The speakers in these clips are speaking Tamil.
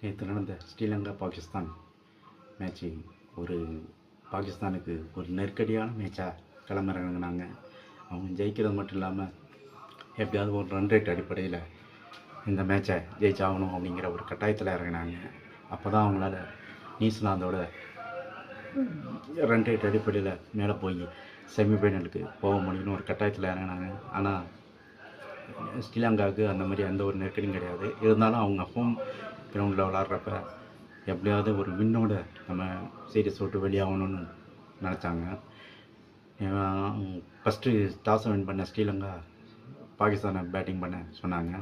நேற்று நடந்த ஸ்ரீலங்கா பாகிஸ்தான் மேட்ச்சு ஒரு பாகிஸ்தானுக்கு ஒரு நெருக்கடியான மேட்சாக களமிறங்கினாங்க. அவங்க ஜெயிக்கிறது மட்டும் இல்லாமல் எப்படியாவது ஒரு ரன் ரேட் அடிப்படையில் இந்த மேட்சை ஜெயிச்சாகணும் அப்படிங்கிற ஒரு கட்டாயத்தில் இறங்கினாங்க. அப்போ தான் அவங்களால நியூசிலாந்தோட ரன் ரேட் அடிப்படையில் மேலே போய் செமிஃபைனலுக்கு போக முடியும்னு ஒரு கட்டாயத்தில் இறங்கினாங்க. ஆனால் ஸ்ரீலங்காவுக்கு அந்த மாதிரி எந்த ஒரு நெருக்கடியும் கிடையாது. இருந்தாலும் அவங்க ஹோம் கிரவுண்டில் விளாட்றப்ப எப்படியாவது ஒரு வின்னோட நம்ம சீரியஸ் விட்டு வெளியாகணும்னு நினச்சாங்க. ஃபஸ்ட்டு டாஸை வின் பண்ண ஸ்ரீலங்கா பாகிஸ்தானை பேட்டிங் பண்ண சொன்னாங்க.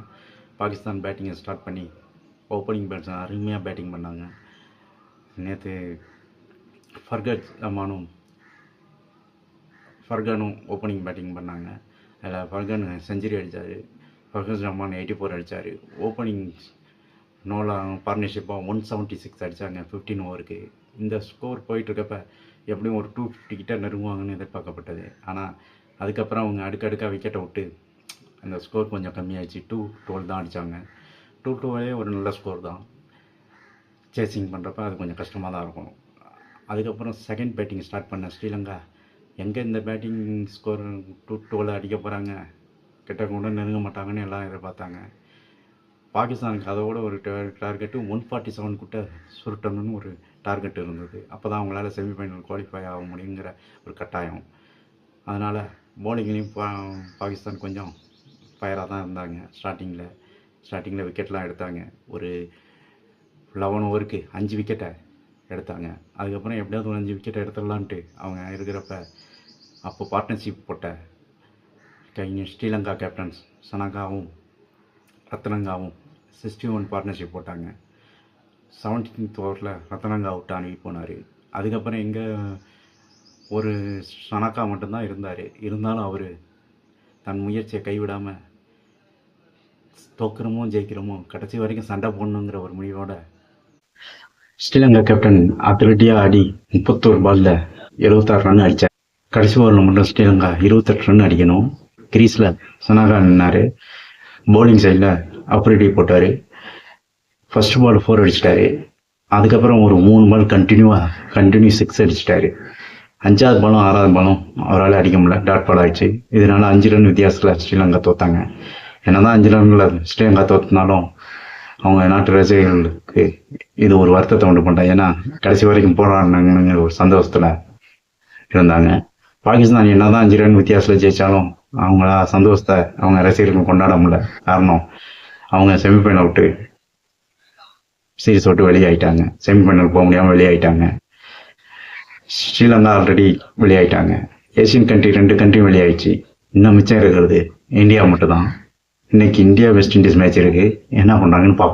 பாகிஸ்தான் பேட்டிங்கை ஸ்டார்ட் பண்ணி ஓப்பனிங் பேட்ஸ்மேன் அருமையாக பேட்டிங் பண்ணாங்க. நேற்று ஃபர்கானும் ஓப்பனிங் பேட்டிங் பண்ணாங்க. அதில் ஃபர்கான் செஞ்சுரி அடித்தார், ஃபர்கஸ் ரஹ்மான் 84 அடித்தார். ஓப்பனிங் நோலா பார்ட்னர்ஷிப்பாக 176 அடித்தாங்க 15 ஓவருக்கு. இந்த ஸ்கோர் போயிட்டுருக்கப்ப எப்படியும் ஒரு 250 கிட்ட நெருங்குவாங்கன்னு எதிர்பார்க்கப்பட்டது. ஆனால் அதுக்கப்புறம் அவங்க அடுக்கடுக்காக விக்கெட்டை விட்டு அந்த ஸ்கோர் கொஞ்சம் கம்மியாகிடுச்சு. 212 தான் அடித்தாங்க. 212 ஒரு நல்ல ஸ்கோர் தான். சேசிங் பண்ணுறப்ப அது கொஞ்சம் கஷ்டமாக தான் இருக்கும். அதுக்கப்புறம் செகண்ட் பேட்டிங் ஸ்டார்ட் பண்ண ஸ்ரீலங்கா எங்கே இந்த பேட்டிங் ஸ்கோர் 212 அடிக்க போகிறாங்க, கிட்ட கூட நெருங்க மாட்டாங்கன்னு எல்லாம் எதிர்பார்த்தாங்க. பாகிஸ்தானுக்கு அதோட ஒரு டார்கெட்டு 147 கிட்ட சுருட்டணும்னு ஒரு டார்கெட் இருந்தது. அப்போ தான் அவங்களால செமிஃபைனல் குவாலிஃபை ஆக முடியுங்கிற ஒரு கட்டாயம். அதனால் பவுலிங்லேயும் பாகிஸ்தான் கொஞ்சம் ஃபயராக தான் இருந்தாங்க. ஸ்டார்டிங்கில் விக்கெட்லாம் எடுத்தாங்க. ஒரு 11 ஓவருக்கு 5 விக்கெட்டை எடுத்தாங்க. அதுக்கப்புறம் எப்படியாவது ஒரு 5 விக்கெட்டை எடுத்துடலான்ட்டு அவங்க இருக்கிறப்ப அப்போ பார்ட்னர்ஷிப் போட்ட ஸ்ரீலங்கா கேப்டன்ஸ் சனகாவும் ரத்னங்காவும் 61 பார்ட்னர்ஷிப் போட்டாங்க. 17th ஓவரில் ரத்னங்கா விட்டு அணுகி போனார். அதுக்கப்புறம் எங்கே ஒரு சனகா மட்டும்தான் இருந்தார். இருந்தாலும் அவர் தன் முயற்சியை கைவிடாமல் தோக்குறமோ ஜெயிக்கிறோமோ கடைசி வரைக்கும் சண்டை போடணுங்கிற ஒரு முடிவோட ஸ்ரீலங்கா கேப்டன் அத்லட்டியாக ஆடி 31 பாலில் 76 ரன் அடித்தார். கடைசி ஓவரில் மட்டும் ஸ்ரீலங்கா 28 ரன் அடிக்கணும். கிரீஸில் சனகா நின்னார். பவுலிங் சைடில் அப்ரிடி போட்டார். ஃபர்ஸ்ட் பால் 4 அடிச்சிட்டாரு. அதுக்கப்புறம் ஒரு 3 பால் கண்டினியூ 6 அடிச்சிட்டாரு. 5வது பாலும் 6வது பாலும் அவரால் அடிக்க முடியல, டாட் பால் ஆயிடுச்சு. இதனால 5 ரன் வித்தியாசத்தில் ஸ்ரீலங்கா தோத்தாங்க. என்னதான் 5 ரன்களில் ஸ்ரீலங்கா தோற்றினாலும் அவங்க நாட்டு ரசிகர்களுக்கு இது ஒரு வருத்தத்தை உண்டு பண்ணிட்டாங்க. ஏன்னா கடைசி வரைக்கும் போராடினாங்கிற ஒரு சந்தோஷத்தில் இருந்தாங்க. பாகிஸ்தான் என்னதான் 5 ரன் வித்தியாசத்தில் ஜெயித்தாலும் அவங்கள சந்தோஷத்தை அவங்க ரசிகர்கள் கொண்டாட முடியல. காரணம் அவங்க செமிஃபைனல் விட்டு சீரீஸ் விட்டு வெளியாயிட்டாங்க. செமிஃபைனல் போக முடியாமல் வெளியாயிட்டாங்க. ஸ்ரீலங்கா ஆல்ரெடி வெளியாயிட்டாங்க. ஏசியன் கண்ட்ரி 2 கண்ட்ரியும் வெளியாயிடுச்சு. இன்னும் மிச்சம் இருக்கிறது இந்தியா மட்டும்தான். இன்னைக்கு இந்தியா வெஸ்ட் இண்டீஸ் மேட்ச் இருக்குது. என்ன பண்ணுறாங்கன்னு பார்ப்போம்.